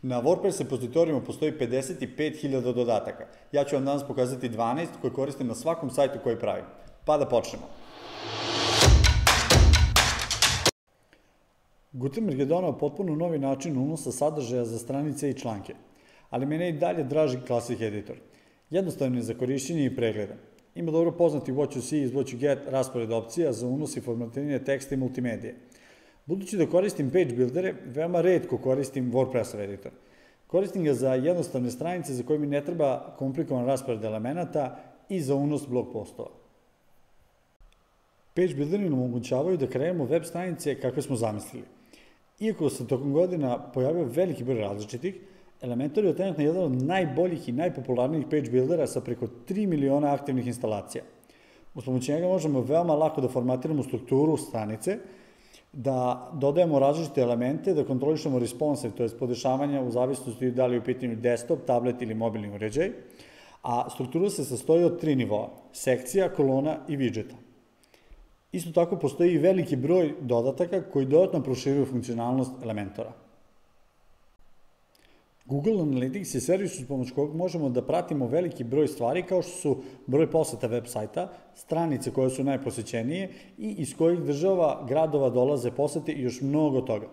Na WordPress repozitorijumu postoji 55.000 dodataka. Ja ću vam danas pokazati 12 koje koristim na svakom sajtu koji pravim. Pa da počnemo. Gutenberg je donao potpuno novi način unosa sadržaja za stranice i članke, ali mene i dalje draži Classic Editor. Jednostavno je za korišćenje i pregleda. Ima dobro poznati What you see is what you get raspored opcija za unos i formatiranje teksta i multimedije. Budući da koristim page buildere, veoma retko koristim WordPressov editor. Koristim ga za jednostavne stranice za koje mi ne treba komplikovan raspored elemenata i za unos blog postova. Page builderi nam omogućavaju da kreiramo web stranice kakve smo zamislili. Iako se tokom godina pojavio veliki broj različitih, Elementor je trenutno jedan od najboljih i najpopularnijih page buildera sa preko 3 miliona aktivnih instalacija. Uz pomoć njega možemo veoma lako da formatiramo strukturu stranice, da dodajemo različite elemente, da kontrolišemo responsive, to je podešavanja u zavisnosti da li je u pitanju desktop, tablet ili mobilni uređaj, a struktura se sastoji od 3 nivoa: sekcija, kolona i widgeta. Isto tako postoji i veliki broj dodataka koji dodatno proširuju funkcionalnost Elementora. Google Analytics je servis uz pomoć kojeg možemo da pratimo veliki broj stvari kao što su broj poseta web sajta, stranice koje su najposećenije i iz kojih država, gradova dolaze posete i još mnogo toga.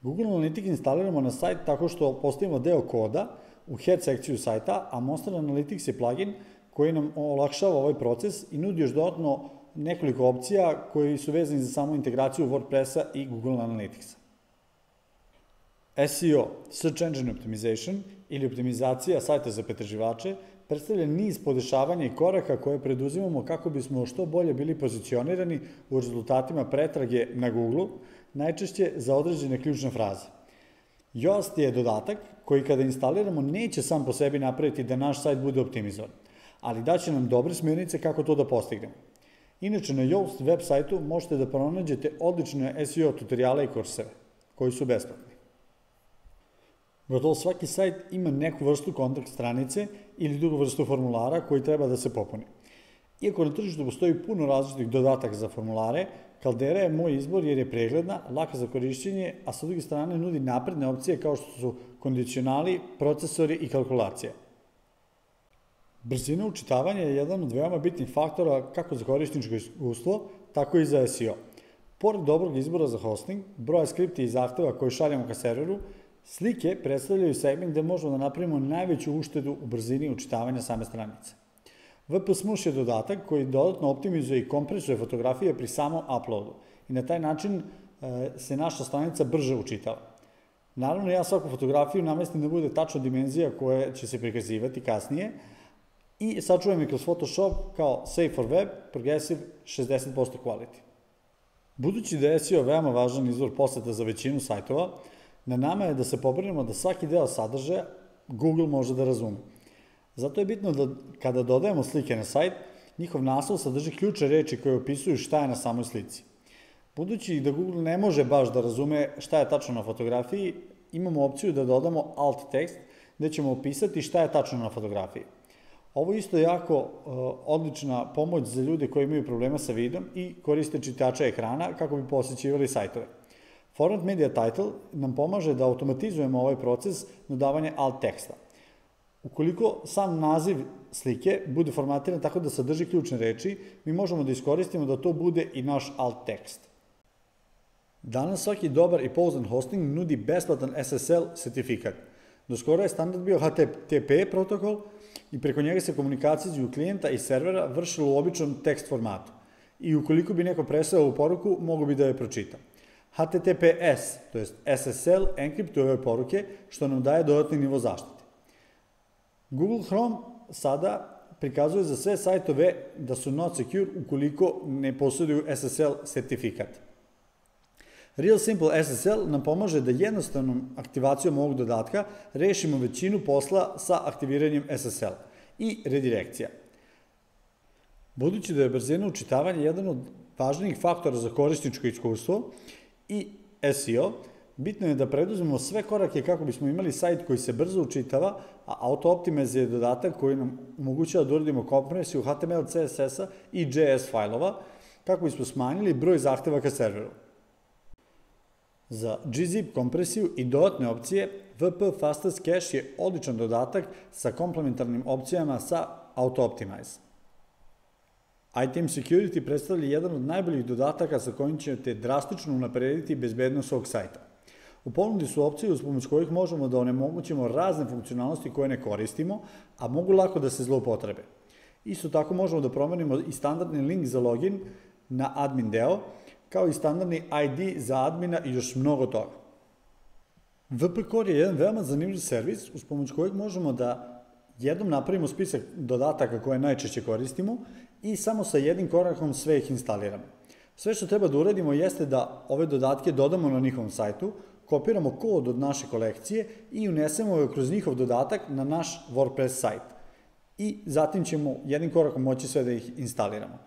Google Analytics instaliramo na sajt tako što postavimo deo koda u head sekciju sajta, a Monster Analytics je plugin koji nam olakšava ovaj proces i nudi još dodatno nekoliko opcija koji su vezani za samu integraciju WordPressa i Google Analyticsa. SEO, Search Engine Optimization, ili optimizacija sajta za pretraživače, predstavlja niz podešavanja i koraka koje preduzimamo kako bismo što bolje bili pozicionirani u rezultatima pretrage na Google, najčešće za određene ključne fraze. Yoast je dodatak koji kada instaliramo neće sam po sebi napraviti da naš sajt bude optimizovan, ali daće nam dobre smjernice kako to da postignemo. Inače, na Yoast web sajtu možete da pronađete odlične SEO tutoriale i kurseve, koji su besplatni. Gotovo svaki sajt ima neku vrstu kontakt stranice ili drugu vrstu formulara koji treba da se popuni. Iako na tržištu postoji puno različitih dodataka za formulare, Caldera je moj izbor jer je pregledna, laka za korišćenje, a sa druge strane nudi napredne opcije kao što su kondicionali, procesori i kalkulacija. Brzina učitavanja je jedan od veoma bitnih faktora kako za korisničko iskustvo, tako i za SEO. Pored dobrog izbora za hosting, broja skripti i zahteva koje šaljamo ka serveru, slike predstavljaju segment gde možemo da napravimo najveću uštedu u brzini učitavanja same stranice. WP Smush je dodatak koji dodatno optimizuje i kompresuje fotografije pri samom uploadu i na taj način se naša stranica brže učitava. Naravno, ja svaku fotografiju namestim da bude tačna dimenzija koja će se prikazivati kasnije i sačuvam je kroz Photoshop kao Save for Web, Progressive 60% Quality. Budući da je SEO veoma važan izvor poseta za većinu sajtova, na nama je da se pobrinemo da svaki deo sadržaja Google može da razume. Zato je bitno da kada dodajemo slike na sajt, njihov naslov sadrži ključne reči koje opisuju šta je na samoj slici. Budući da Google ne može baš da razume šta je tačno na fotografiji, imamo opciju da dodamo alt tekst gde ćemo opisati šta je tačno na fotografiji. Ovo isto je jako odlična pomoć za ljude koji imaju problema sa vidom i koriste čitača ekrana kako bi posećivali sajtove. Format Media Title nam pomaže da automatizujemo ovaj proces dodavanja alt teksta. Ukoliko sam naziv slike bude formatiran tako da sadrži ključne reči, mi možemo da iskoristimo da to bude i naš alt tekst. Danas svaki dobar i pouzdan hosting nudi besplatan SSL sertifikat. Do skoro je standard bio HTTP protokol i preko njega se komunikacija između klijenta i servera vršila u običnom tekst formatu. I ukoliko bi neko presao ovu poruku, mogo bi da je pročita. HTTPS, to je SSL, enkriptuje ove poruke, što nam daje dodatni nivo zaštite. Google Chrome sada prikazuje za sve sajtove da su not secure ukoliko ne posjeduju SSL sertifikat. Real Simple SSL nam pomaže da jednostavnom aktivacijom ovog dodatka rešimo većinu posla sa aktiviranjem SSL i redirekcija. Budući da je brzina učitavanja jedan od važnijih faktora za korisničko iskustvo i SEO, bitno je da preduzmemo sve korake kako bismo imali sajt koji se brzo učitava, a AutoOptimize je dodatak koji nam omogućava da uradimo kompresiju HTML, CSS-a i JS fajlova kako bismo smanjili broj zahteva ka serveru. Za gzip kompresiju i dodatne opcije VP Fastest Cache je odličan dodatak sa komplementarnim opcijama sa Auto-Optimize. iTeam Security predstavlja jedan od najboljih dodataka sa kojim ćete drastično unaprediti bezbednost svog sajta. U ponudi su opcije uz pomoć kojih možemo da onemogućimo razne funkcionalnosti koje ne koristimo, a mogu lako da se zloupotrebe. Isto tako možemo da promenimo i standardni link za login na admin deo, kao i standardni ID za admina i još mnogo toga. VP Core je jedan veoma zanimljiv servis uz pomoć kojeg možemo da jednom napravimo spisak dodataka koje najčešće koristimo i samo sa jednim korakom sve ih instaliramo. Sve što treba da uradimo jeste da ove dodatke dodamo na njihovom sajtu, kopiramo kod od naše kolekcije i unesemo je kroz njihov dodatak na naš WordPress sajt. I zatim ćemo jednim korakom moći sve da ih instaliramo.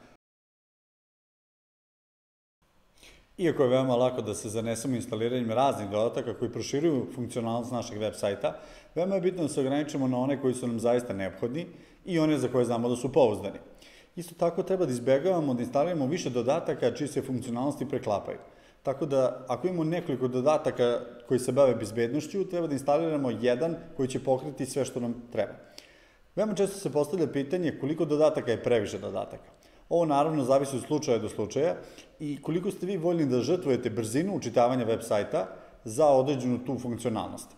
Iako je veoma lako da se zanesemo instaliranjem raznih dodataka koji proširuju funkcionalnost našeg web sajta, veoma je bitno da se ograničimo na one koji su nam zaista neophodni i one za koje znamo da su pouzdani. Isto tako treba da izbegavamo da instaliramo više dodataka čije se funkcionalnosti preklapaju. Tako da, ako imamo nekoliko dodataka koji se bave bezbednošću, treba da instaliramo jedan koji će pokriti sve što nam treba. Veoma često se postavlja pitanje koliko dodataka je previše dodataka. Ovo naravno zavisi od slučaja do slučaja i koliko ste vi voljni da žrtvujete brzinu učitavanja web sajta za određenu tu funkcionalnost.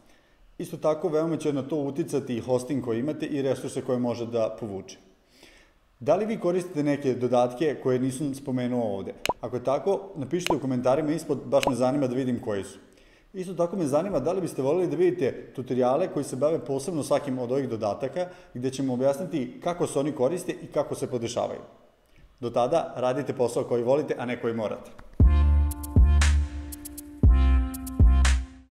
Isto tako, veoma će na to uticati i hosting koji imate i resurse koje može da povuče. Da li vi koristite neke dodatke koje nisam spomenuo ovde? Ako je tako, napišite u komentarima ispod, baš me zanima da vidim koji su. Isto tako me zanima da li biste voljeli da vidite tutoriale koji se bave posebno svakim od ovih dodataka, gde ćemo objasniti kako se oni koriste i kako se podešavaju. Do tada, radite posao koji volite, a ne koji morate.